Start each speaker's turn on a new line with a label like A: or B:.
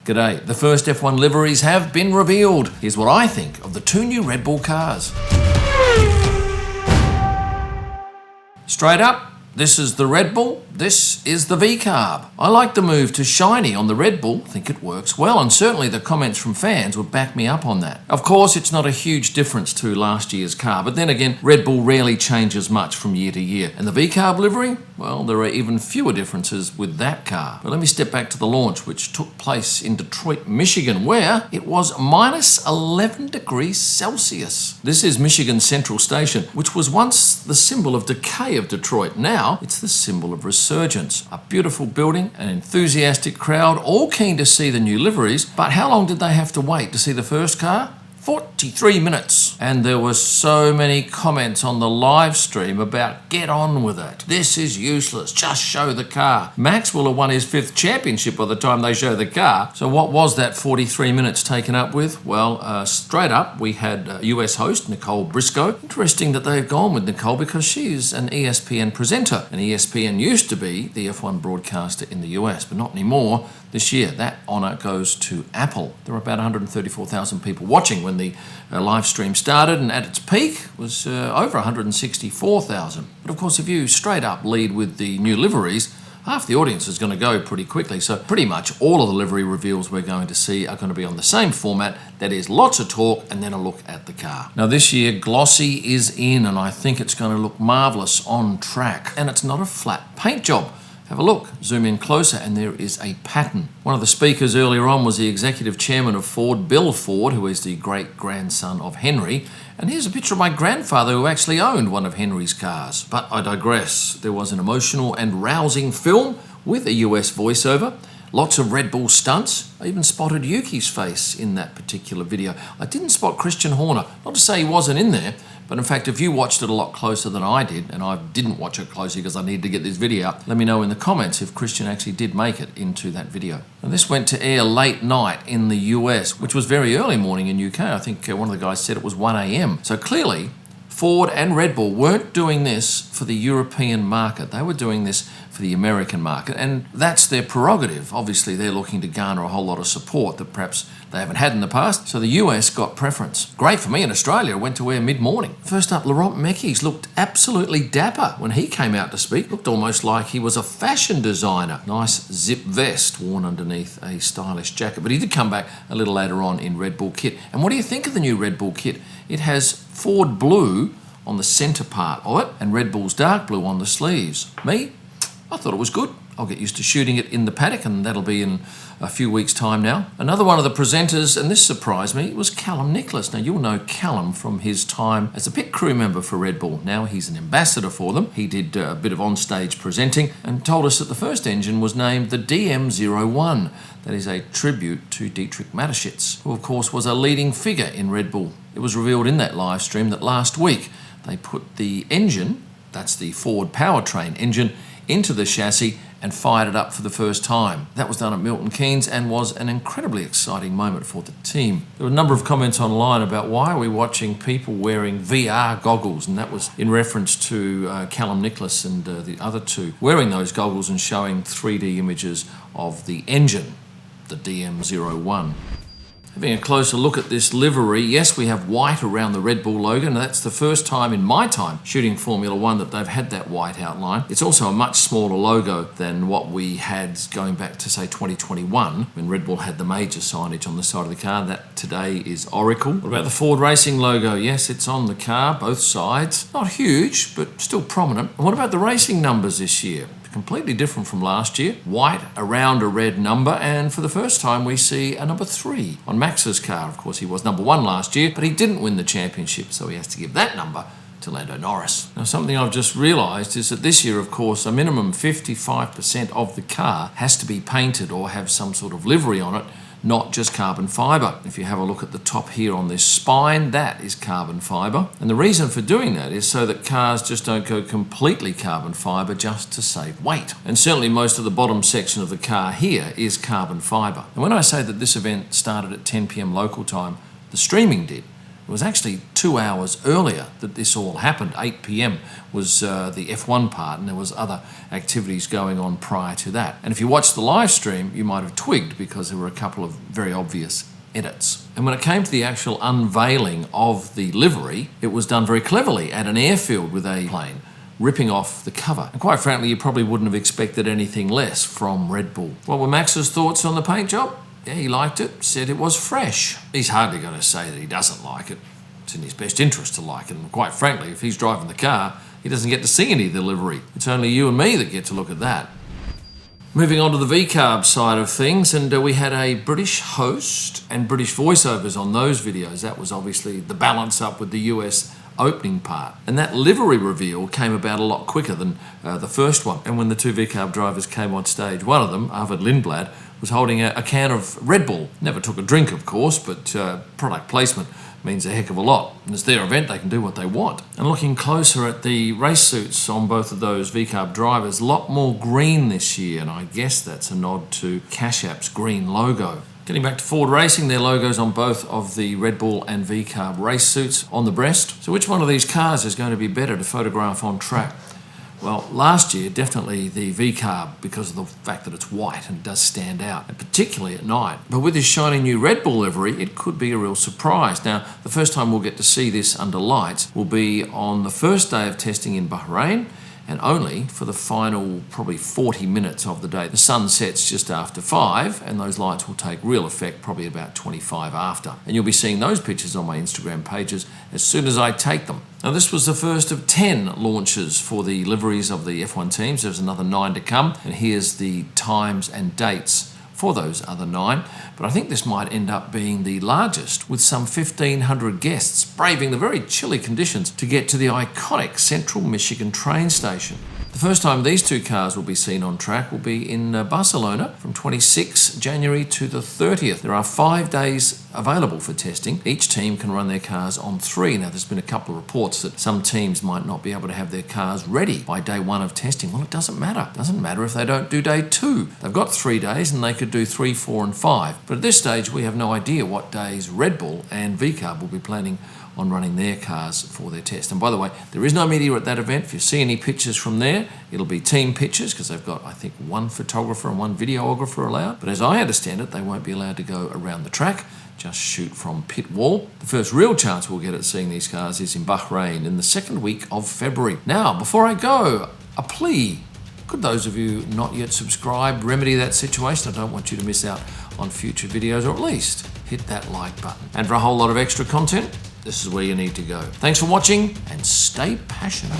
A: G'day. The first F1 liveries have been revealed. Here's what I think of the two new Red Bull cars. Straight up, this is the Red Bull, this is the VCARB. I like the move to shiny on the Red Bull, think it works well, and certainly the comments from fans would back me up on that. Of course, it's not a huge difference to last year's car, but then again, Red Bull rarely changes much from year to year. And the VCARB livery? Well, there are even fewer differences with that car. But let me step back to the launch, which took place in Detroit, Michigan, where it was minus 11 degrees Celsius. This is Michigan Central Station, which was once the symbol of decay of Detroit. Now, it's the symbol of resurgence. A beautiful building, an enthusiastic crowd, all keen to see the new liveries. But how long did they have to wait to see the first car? 43 minutes. And there were so many comments on the live stream about get on with it. This is useless. Just show the car. Max will have won his 5th championship by the time they show the car. So what was that 43 minutes taken up with? Well, straight up, we had US host Nicole Briscoe. Interesting that they've gone with Nicole because she's an ESPN presenter. And ESPN used to be the F1 broadcaster in the US, but not anymore. This year, that honour goes to Apple. There were about 134,000 people watching when the live stream started, and at its peak was over 164,000. But of course, if you straight up lead with the new liveries, half the audience is going to go pretty quickly. So pretty much all of the livery reveals we're going to see are going to be on the same format. That is lots of talk and then a look at the car. Now this year, glossy is in, and I think it's going to look marvellous on track. And it's not a flat paint job. Have a look, zoom in closer, and there is a pattern. One of the speakers earlier on was the executive chairman of Ford, Bill Ford, who is the great-grandson of Henry. And here's a picture of my grandfather who actually owned one of Henry's cars. But I digress. There was an emotional and rousing film with a US voiceover. Lots of Red Bull stunts. I even spotted Yuki's face in that particular video. I didn't spot Christian Horner. Not to say he wasn't in there, but in fact, if you watched it a lot closer than I did, and I didn't watch it closely because I needed to get this video out, let me know in the comments if Christian actually did make it into that video. And this went to air late night in the US, which was very early morning in UK. I think one of the guys said it was 1 a.m. So clearly, Ford and Red Bull weren't doing this for the European market. They were doing this for the American market, and that's their prerogative. Obviously, they're looking to garner a whole lot of support that perhaps they haven't had in the past, so the US got preference. Great for me in Australia. It went to air mid-morning. First up, Laurent Mekies looked absolutely dapper when he came out to speak. Looked almost like he was a fashion designer. Nice zip vest worn underneath a stylish jacket, but he did come back a little later on in Red Bull kit. And what do you think of the new Red Bull kit? It has Ford blue on the centre part of it and Red Bull's dark blue on the sleeves. Me? I thought it was good. I'll get used to shooting it in the paddock, and that'll be in a few weeks' time now. Another one of the presenters, and this surprised me, was Callum Nicholas. Now, you'll know Callum from his time as a pit crew member for Red Bull. Now he's an ambassador for them. He did a bit of on-stage presenting and told us that the first engine was named the DM01. That is a tribute to Dietrich Mateschitz, who of course was a leading figure in Red Bull. It was revealed in that live stream that last week they put the engine, that's the Ford powertrain engine, into the chassis and fired it up for the first time. That was done at Milton Keynes and was an incredibly exciting moment for the team. There were a number of comments online about why are we watching people wearing VR goggles, and that was in reference to Callum Nicholas and the other two wearing those goggles and showing 3D images of the engine, the DM01. Having a closer look at this livery, yes, we have white around the Red Bull logo, and that's the first time in my time shooting Formula One that they've had that white outline. It's also a much smaller logo than what we had going back to, say, 2021, when Red Bull had the major signage on the side of the car. That today is Oracle. What about the Ford Racing logo? Yes, it's on the car, both sides. Not huge, but still prominent. And what about the racing numbers this year? Completely different from last year. White around a red number, and for the first time we see a number 3 on Max's car. Of course, he was number 1 last year, but he didn't win the championship, so he has to give that number to Lando Norris. Now, something I've just realised is that this year, of course, a minimum 55% of the car has to be painted or have some sort of livery on it, not just carbon fibre. If you have a look at the top here on this spine, that is carbon fibre. And the reason for doing that is so that cars just don't go completely carbon fibre just to save weight. And certainly most of the bottom section of the car here is carbon fibre. And when I say that this event started at 10 p.m. local time, the streaming did. It was actually 2 hours earlier that this all happened. 8 p.m. was the F1 part, and there was other activities going on prior to that. And if you watched the live stream, you might have twigged because there were a couple of very obvious edits. And when it came to the actual unveiling of the livery, it was done very cleverly at an airfield with a plane, ripping off the cover. And quite frankly, you probably wouldn't have expected anything less from Red Bull. What were Max's thoughts on the paint job? Yeah, he liked it, said it was fresh. He's hardly going to say that he doesn't like it. It's in his best interest to like it. And quite frankly, if he's driving the car, he doesn't get to see any of the livery. It's only you and me that get to look at that. Moving on to the VCARB side of things, and we had a British host and British voiceovers on those videos. That was obviously the balance up with the US opening part. And that livery reveal came about a lot quicker than the first one. And when the two VCARB drivers came on stage, one of them, Arvid Lindblad, was holding a can of Red Bull. Never took a drink, of course, but product placement means a heck of a lot. And it's their event, they can do what they want. And looking closer at the race suits on both of those VCARB drivers, a lot more green this year, and I guess that's a nod to Cash App's green logo. Getting back to Ford Racing, their logos on both of the Red Bull and VCARB race suits on the breast. So which one of these cars is going to be better to photograph on track? Well, last year, definitely the VCARB, because of the fact that it's white and does stand out, and particularly at night. But with this shiny new Red Bull livery, it could be a real surprise. Now, the first time we'll get to see this under lights will be on the first day of testing in Bahrain, and only for the final probably 40 minutes of the day. The sun sets just after 5, and those lights will take real effect probably about 25 after. And you'll be seeing those pictures on my Instagram pages as soon as I take them. Now, this was the first of 10 launches for the liveries of the F1 teams. There's another 9 to come, and here's the times and dates for those other 9, but I think this might end up being the largest, with some 1,500 guests braving the very chilly conditions to get to the iconic Central Michigan train station. The first time these two cars will be seen on track will be in Barcelona from 26 January to the 30th. There are 5 days available for testing. Each team can run their cars on 3. Now, there's been a couple of reports that some teams might not be able to have their cars ready by day 1 of testing. Well, it doesn't matter. It doesn't matter if they don't do day 2. They've got 3 days and they could do 3, 4 and 5. But at this stage, we have no idea what days Red Bull and VCARB will be planning on running their cars for their test. And by the way, there is no media at that event. If you see any pictures from there, it'll be team pictures, because they've got, I think, 1 photographer and 1 videographer allowed. But as I understand it, they won't be allowed to go around the track, just shoot from pit wall. The first real chance we'll get at seeing these cars is in Bahrain in the second week of February. Now, before I go, a plea. Could those of you not yet subscribed remedy that situation? I don't want you to miss out on future videos, or at least hit that like button. And for a whole lot of extra content, this is where you need to go. Thanks for watching, and stay passionate.